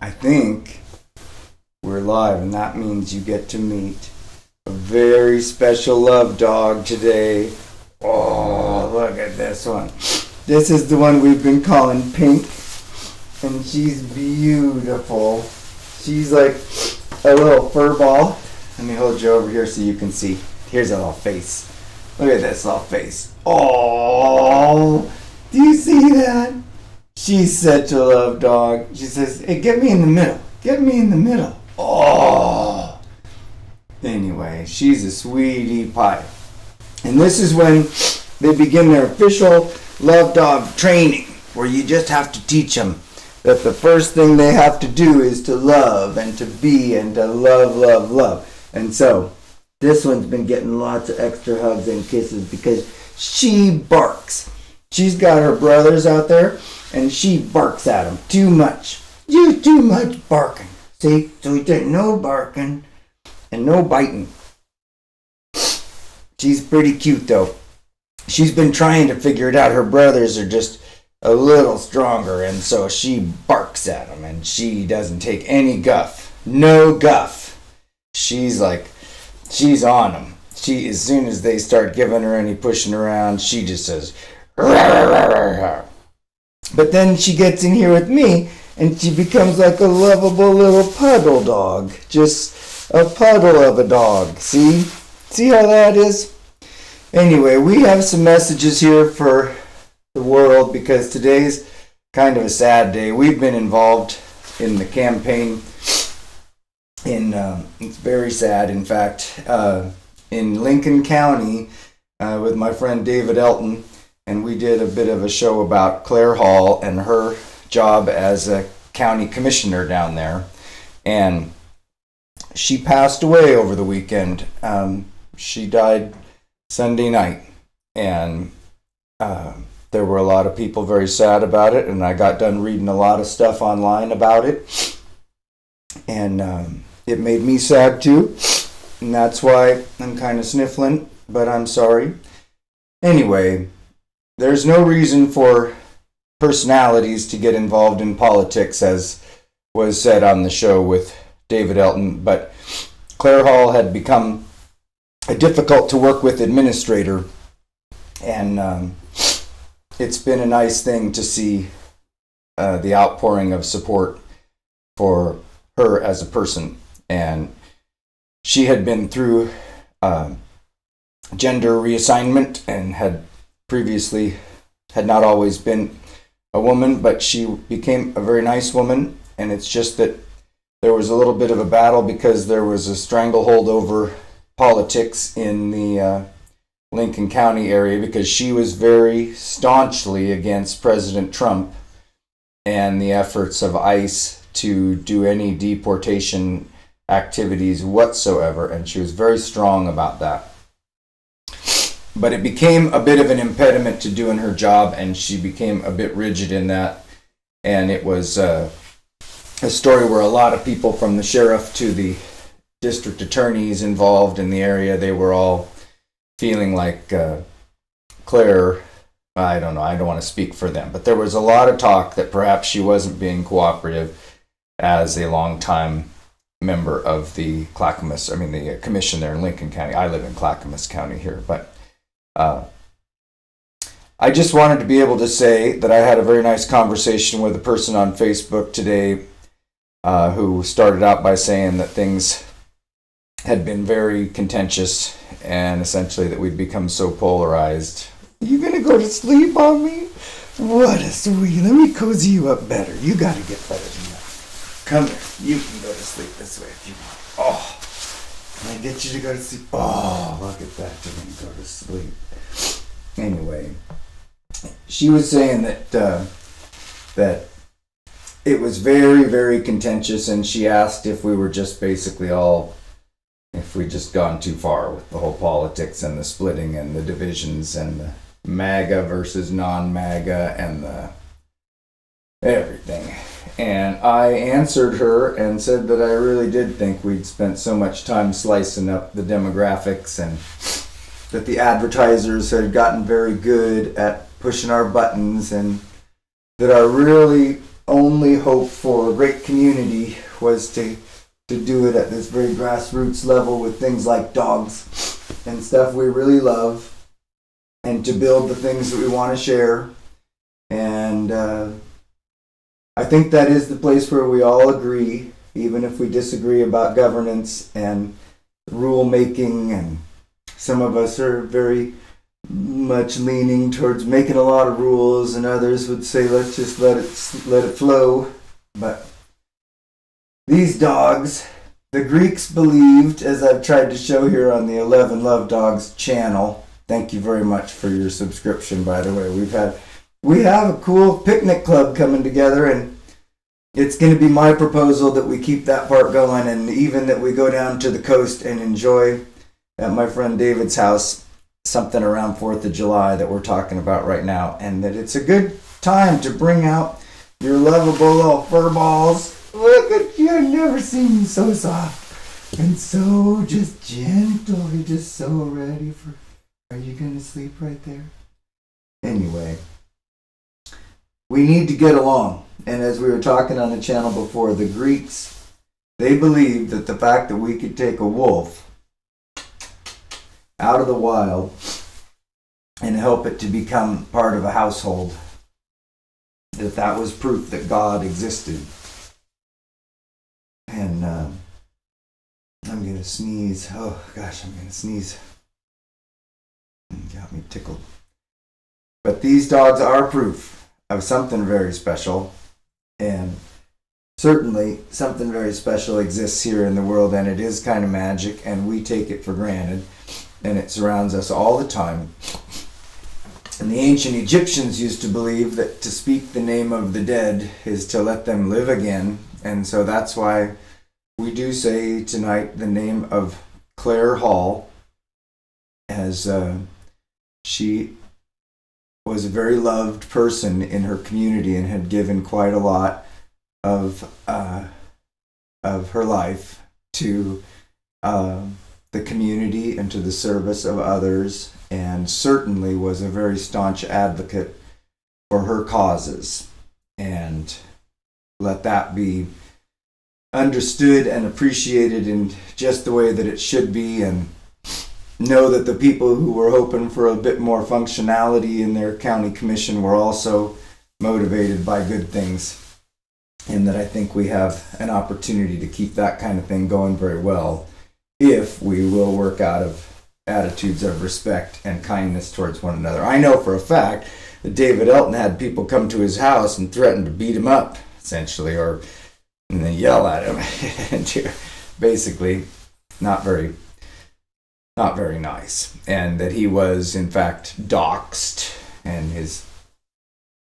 I think we're live, and that means you get to meet a very special love dog today. Oh, look at this one. This is the one we've been calling Pink, and she's beautiful. She's like a little fur ball. Let me hold you over here so you can see. Here's a little face. Look at this little face. Oh, do you see that? She's such a love dog. She says, hey, get me in the middle. Get me in the middle. Oh. Anyway, she's a sweetie pie. And this is when they begin their official love dog training, where you just have to teach them that the first thing they have to do is to love and to be and to love, love, love. And so this one's been getting lots of extra hugs and kisses because she barks. She's got her brothers out there, and she barks at them too much. You too much barking. See? So we did no barking and no biting. She's pretty cute, though. She's been trying to figure it out. Her brothers are just a little stronger, and so she barks at them, and she doesn't take any guff. No guff. She's on them. She, as soon as they start giving her any pushing around, she just says, "Rah, rah, rah, rah, rah." But then she gets in here with me, and she becomes like a lovable little puddle dog. Just a puddle of a dog. See? See how that is? Anyway, we have some messages here for the world because today's kind of a sad day. We've been involved in the campaign. It's very sad, in fact, in Lincoln County with my friend David Elton. And we did a bit of a show about Claire Hall and her job as a county commissioner down there. And she passed away over the weekend. She died Sunday night. And there were a lot of people very sad about it. And I got done reading a lot of stuff online about it. And it made me sad too. And that's why I'm kind of sniffling. But I'm sorry. Anyway, there's no reason for personalities to get involved in politics, as was said on the show with David Elton, but Claire Hall had become a difficult to work with administrator, and it's been a nice thing to see the outpouring of support for her as a person. And she had been through gender reassignment and had previously had not always been a woman, but she became a very nice woman. And it's just that there was a little bit of a battle because there was a stranglehold over politics in the Lincoln County area, because she was very staunchly against President Trump and the efforts of ICE to do any deportation activities whatsoever. And she was very strong about that. But it became a bit of an impediment to doing her job, and she became a bit rigid in that. And it was a story where a lot of people, from the sheriff to the district attorneys involved in the area, they were all feeling like Claire, I don't know, I don't want to speak for them, but there was a lot of talk that perhaps she wasn't being cooperative as a longtime member of the the commission there in Lincoln County. I live in Clackamas County here, but I just wanted to be able to say that I had a very nice conversation with a person on Facebook today who started out by saying that things had been very contentious and essentially that we'd become so polarized. You gonna go to sleep on me? What a sweet. Let me cozy you up better. You gotta get better than that. Come here. You can go to sleep this way if you want. Oh. Can I get you to go to sleep? Oh, look at that. You're going to go to sleep. Anyway, she was saying that it was very, very contentious, and she asked if we were just basically if we just gone too far with the whole politics and the splitting and the divisions and the MAGA versus non-MAGA and the everything. And I answered her and said that I really did think we'd spent so much time slicing up the demographics, and that the advertisers had gotten very good at pushing our buttons, and that our really only hope for a great community was to do it at this very grassroots level with things like dogs and stuff we really love, and to build the things that we want to share. And I think that is the place where we all agree, even if we disagree about governance and rule making, and some of us are very much leaning towards making a lot of rules, and others would say let's just let it flow. But these dogs, the Greeks believed, as I've tried to show here on the 11 Love Dogs channel. Thank you very much for your subscription, by the way. We have a cool picnic club coming together, and it's going to be my proposal that we keep that part going, and even that we go down to the coast and enjoy at my friend David's house something around 4th of July that we're talking about right now, and that it's a good time to bring out your lovable little fur balls. Look at you, I've never seen you so soft and so just gentle. You're just so ready for... Are you going to sleep right there? Anyway, we need to get along. And as we were talking on the channel before, the Greeks, they believed that the fact that we could take a wolf out of the wild and help it to become part of a household, that was proof that God existed. And I'm going to sneeze. Oh gosh, I'm going to sneeze. Got me tickled. But these dogs are proof of something very special, and certainly something very special exists here in the world, and it is kind of magic, and we take it for granted, and it surrounds us all the time. And the ancient Egyptians used to believe that to speak the name of the dead is to let them live again, and so that's why we do say tonight the name of Claire Hall, as she was a very loved person in her community and had given quite a lot of her life to the community and to the service of others, and certainly was a very staunch advocate for her causes. And let that be understood and appreciated in just the way that it should be, and know that the people who were hoping for a bit more functionality in their county commission were also motivated by good things, and that I think we have an opportunity to keep that kind of thing going very well if we will work out of attitudes of respect and kindness towards one another. I know for a fact that David Elton had people come to his house and threaten to beat him up, essentially, and then yell at him, and basically not very nice, and that he was in fact doxxed, and his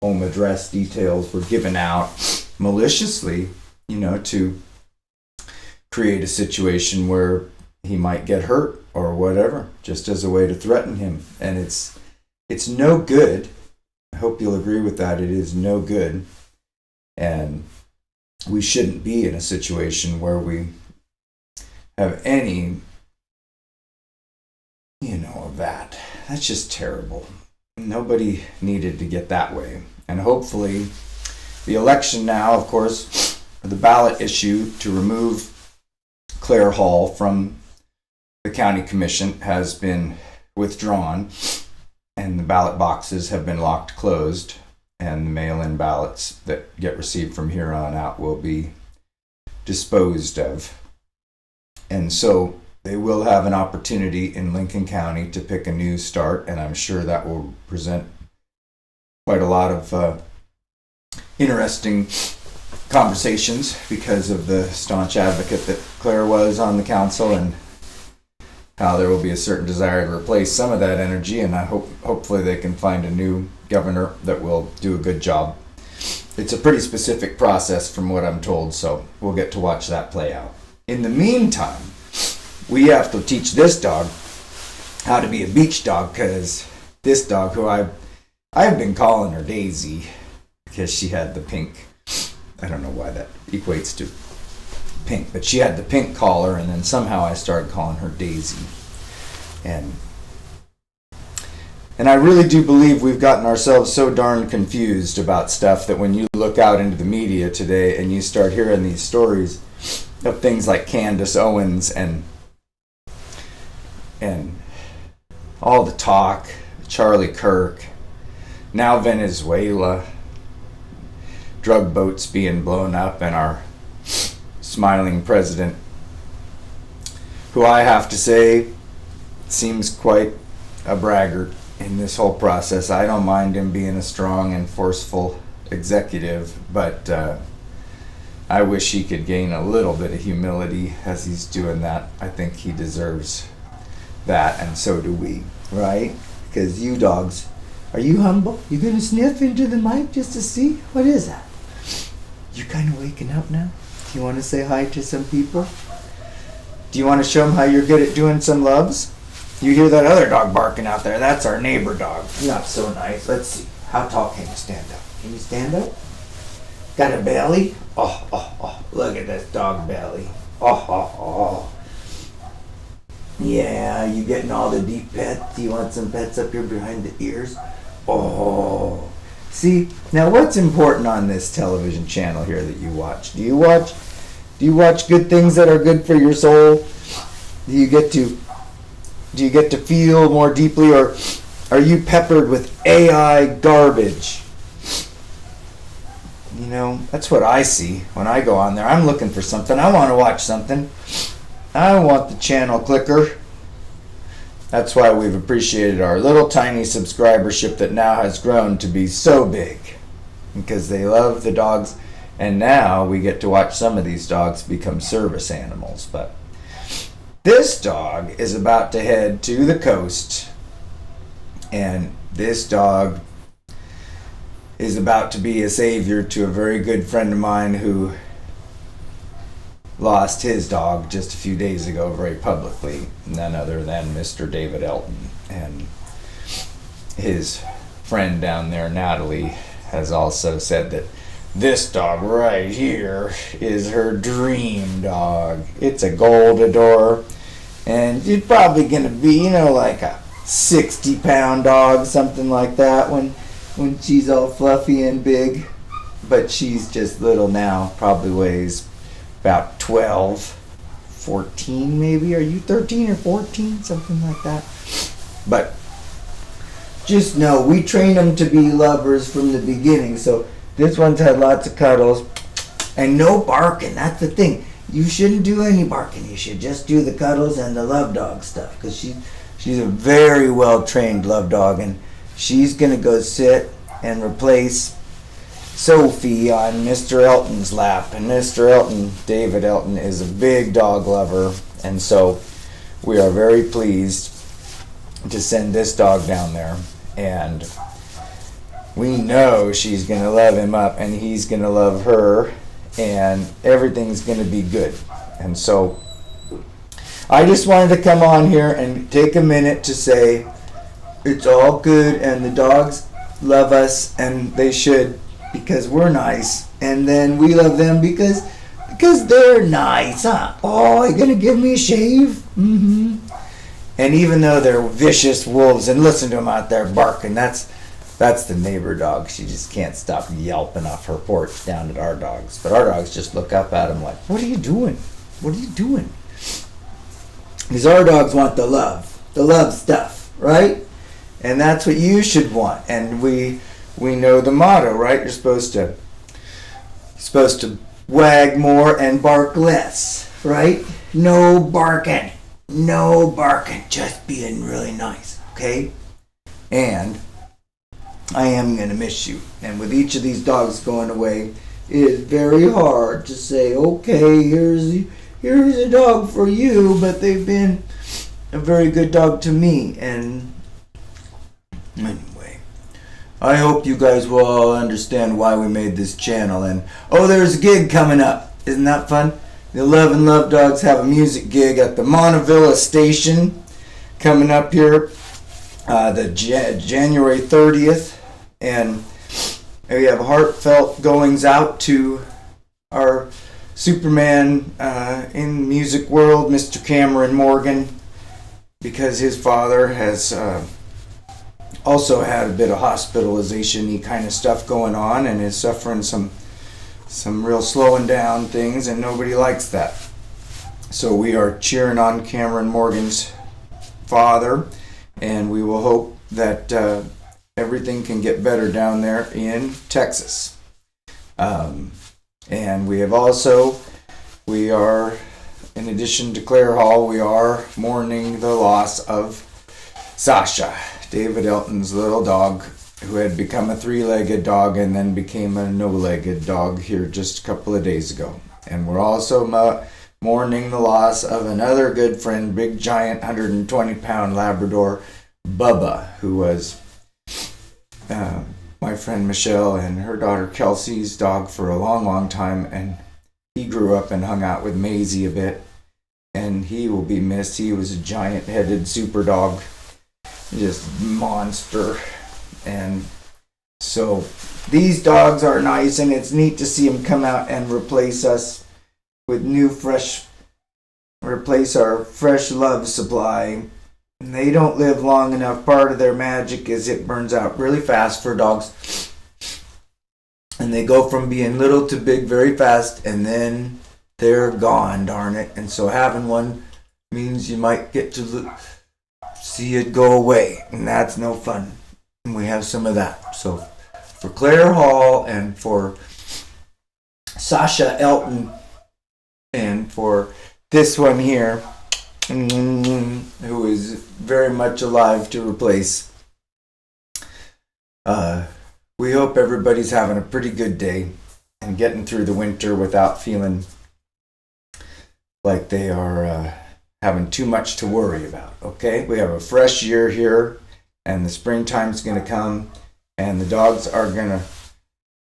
home address details were given out maliciously, to create a situation where he might get hurt or whatever, just as a way to threaten him. And it's no good. I hope you'll agree with that. It is no good, and we shouldn't be in a situation where we have any of that. That's just terrible. Nobody needed to get that way. And hopefully the election now, of course, the ballot issue to remove Claire Hall from the county commission has been withdrawn, and the ballot boxes have been locked closed, and the mail-in ballots that get received from here on out will be disposed of. And so they will have an opportunity in Lincoln County to pick a new start, and I'm sure that will present quite a lot of interesting conversations because of the staunch advocate that Claire was on the council, and how there will be a certain desire to replace some of that energy, and I hopefully they can find a new governor that will do a good job. It's a pretty specific process from what I'm told, so we'll get to watch that play out. In the meantime, we have to teach this dog how to be a beach dog, because this dog, who I've been calling her Daisy because she had the pink, I don't know why that equates to pink, but she had the pink collar, and then somehow I started calling her Daisy. And And I really do believe we've gotten ourselves so darn confused about stuff that when you look out into the media today and you start hearing these stories of things like Candace Owens and all the talk, Charlie Kirk, now Venezuela, drug boats being blown up, and our smiling president, who I have to say seems quite a braggart in this whole process. I don't mind him being a strong and forceful executive, but I wish he could gain a little bit of humility as he's doing that. I think he deserves that, and so do we, right? Because you dogs, are you humble? You gonna sniff into the mic just to see? What is that? You kind of waking up now? Do you want to say hi to some people? Do you want to show them how you're good at doing some loves? You hear that other dog barking out there? That's our neighbor dog. Not so nice. Let's see. How tall can you stand up? Can you stand up? Got a belly? Oh. Look at this dog belly. Oh. Yeah, you getting all the deep pets? Do you want some pets up here behind the ears? Oh. See, now what's important on this television channel here that you watch? Do you watch good things that are good for your soul? Do you get to feel more deeply, or are you peppered with AI garbage? You know, that's what I see when I go on there. I'm looking for something. I want to watch something. I want the channel clicker. That's why we've appreciated our little tiny subscribership that now has grown to be so big, because they love the dogs, and now we get to watch some of these dogs become service animals. But this dog is about to head to the coast, and this dog is about to be a savior to a very good friend of mine who lost his dog just a few days ago very publicly, none other than Mr. David Elton. And his friend down there, Natalie, has also said that this dog right here is her dream dog. It's a Goldador, and it's probably going to be, like a 60-pound dog, something like that, when she's all fluffy and big. But she's just little now, probably weighs about 12, 14 maybe. Are you 13 or 14? Something like that. But just know, we train them to be lovers from the beginning. So this one's had lots of cuddles and no barking. That's the thing. You shouldn't do any barking. You should just do the cuddles and the love dog stuff, because she's a very well trained love dog, and she's gonna go sit and replace Sophie on Mr. Elton's lap. And Mr. Elton, David Elton, is a big dog lover, and so we are very pleased to send this dog down there, and we know she's going to love him up, and he's going to love her, and everything's going to be good. And so I just wanted to come on here and take a minute to say it's all good, and the dogs love us, and they should, because we're nice, and then we love them because they're nice, huh? Oh, you gonna give me a shave? Mm-hmm. And even though they're vicious wolves, and listen to them out there barking, that's the neighbor dog. She just can't stop yelping off her porch down at our dogs. But our dogs just look up at them like, what are you doing? What are you doing? Because our dogs want the love stuff, right? And that's what you should want. And we know the motto, right? You're supposed to wag more and bark less, right? No barking, just being really nice, okay? And I am gonna miss you. And with each of these dogs going away, it is very hard to say, okay, here's a dog for you, but they've been a very good dog to me. And anyway, I hope you guys will all understand why we made this channel. And there's a gig coming up. Isn't that fun? The 11 Love Dogs have a music gig at the Montevilla Station coming up here the January 30th. And we have heartfelt goings out to our Superman in music world, Mr. Cameron Morgan, because his father has also had a bit of hospitalization-y kind of stuff going on and is suffering some real slowing down things, and nobody likes that. So we are cheering on Cameron Morgan's father, and we will hope that everything can get better down there in Texas. And we are, in addition to Claire Hall, we are mourning the loss of Sasha, David Elton's little dog, who had become a 3-legged dog and then became a no-legged dog here just a couple of days ago. And we're also mourning the loss of another good friend, big giant 120-pound Labrador, Bubba, who was my friend Michelle and her daughter Kelsey's dog for a long, long time. And he grew up and hung out with Maisie a bit. And he will be missed. He was a giant-headed super dog, just monster. And so these dogs are nice, and it's neat to see them come out and replace us with replace our fresh love supply. And they don't live long enough. Part of their magic is it burns out really fast for dogs. And they go from being little to big very fast, and then they're gone, darn it. And so having one means you might get to see it go away, and that's no fun. And we have some of that. So for Claire Hall and for Sasha Elton and for this one here, who is very much alive to replace, we hope everybody's having a pretty good day and getting through the winter without feeling like they are having too much to worry about. Okay, we have a fresh year here, and the springtime's going to come, and the dogs are going to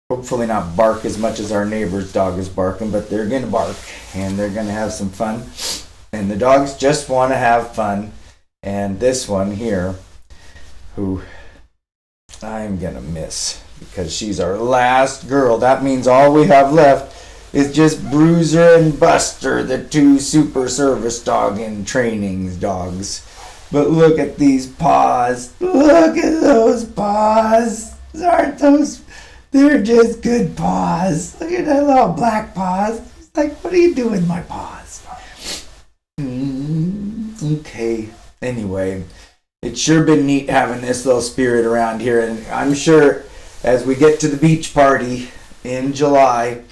hopefully not bark as much as our neighbor's dog is barking, but they're going to bark, and they're going to have some fun. And the dogs just want to have fun. And this one here, who I'm going to miss because she's our last girl. That means all we have left is just Bruiser and Buster, the 2 super service dog in trainings dogs. But look at these paws. Look at those paws. Aren't those? They're just good paws. Look at that little black paws. It's like, what are you doing, my paws? Okay. Anyway, it's sure been neat having this little spirit around here. And I'm sure as we get to the beach party in July,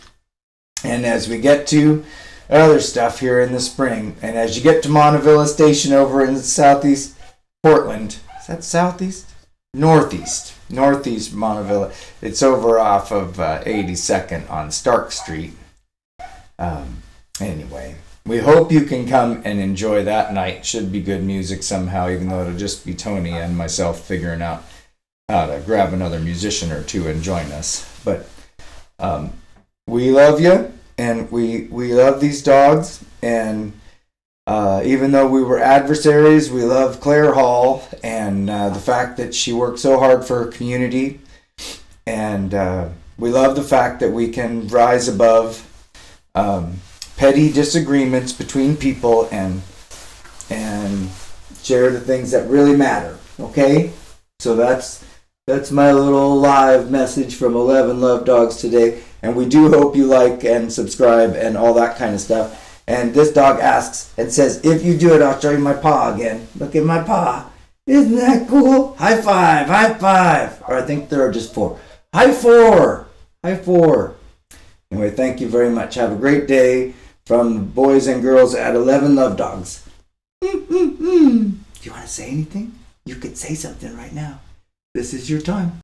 and as we get to other stuff here in the spring, and as you get to Montevilla Station over in southeast Portland, is that southeast? Northeast Montevilla. It's over off of 82nd on Stark Street. Anyway, we hope you can come and enjoy that night. Should be good music somehow, even though it'll just be Tony and myself figuring out how to grab another musician or two and join us. But we love you, and we love these dogs, and even though we were adversaries, we love Claire Hall and the fact that she worked so hard for her community, and we love the fact that we can rise above petty disagreements between people and share the things that really matter. Okay, so that's my little live message from 11 Love Dogs today, and we do hope you like and subscribe and all that kind of stuff. And this dog asks and says, if you do it, I'll show you my paw again. Look at my paw. Isn't that cool? High five, high five. Or I think there are just 4. High 4. High 4. Anyway, thank you very much. Have a great day from the boys and girls at 11 Love Dogs. Do you want to say anything? You could say something right now. This is your time.